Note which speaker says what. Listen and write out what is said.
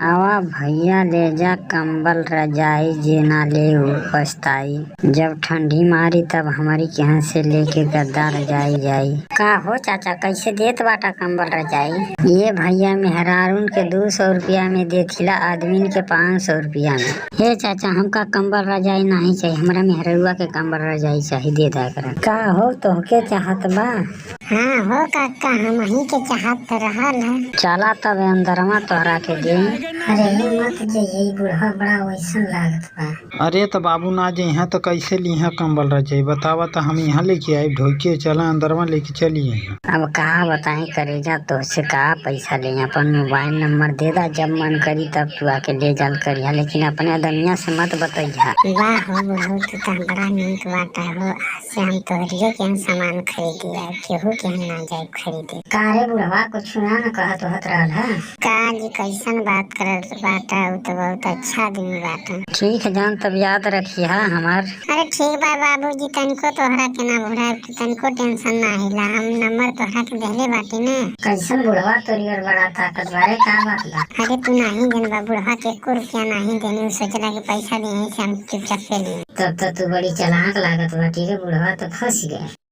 Speaker 1: आवा भैया ले जा कंबल रजाई जे ना ले पछताई। जब ठंडी मारी तब हमारी यहाँ से लेके गद्दा रजाई जाई। का हो चाचा कैसे देत बाटा कंबल रजाई? ये भैया मेहरारून के 200 रुपया में देथिला, आदमीन के 500 रुपया में। हे चाचा हमका कंबल रजाई नहीं चाहिए, हमारा मेहरुआ के कंबल रजाई चाहिए, दे दा कर। का हो तोहके चाहत बा?
Speaker 2: हाँ हो काका हम ही के चाहत रहल है।
Speaker 1: चला तब अंदरवा तोहरा के दे।
Speaker 2: अरे मत जाइए बूढ़ा बड़ा वैसन लागत बा।
Speaker 3: अरे तो बाबू ना जे यहाँ तो कैसे लिहा कंबल रजाई बतावा, तो हम यहाँ लेके आए ढोके चला अंदरवा लेके चलिए।
Speaker 1: अब कहा बताई करेजा तोहसे का पैसा ले, अपन मोबाइल नंबर दे दा, जब मन करी तब तू आके ले जाल करिया, लेकिन अपने आदमिया से मत बतैया।
Speaker 2: वाह हो बुढ़ऊ तू बड़ा नीक बाटा हो, आज से हम तोहरियो के हम सामान खरीदी आए, केहू के हम ना जाए खरीदे।
Speaker 1: कारे बुढ़वा कुछ ना कहत होत रहल है।
Speaker 2: का जी कैसन बात करत बाटा, उ तो बहुत अच्छा आदमी बाटा।
Speaker 1: ठीक है जान, तब याद रखिया हमार।
Speaker 2: अरे ठीक बा बाबूजी, तनिको तोहरा के ना बुढ़ा तनिको टेंशन ना हिला, हम नंबर तोहरा के देले बाटी ने।
Speaker 1: कैसन बुढ़वा तोरी और बड़ा ताकत बारे, का मतलब?
Speaker 2: अरे तू नहीं जनबा बुढ़वा के 1 रुपया नहीं देने, सोचला कि पैसा दे से हम चुपचाप ले लिए।
Speaker 1: तब तो तू बड़ी चालाक लागत बाटी रे बुढ़वा, तो फंस गए।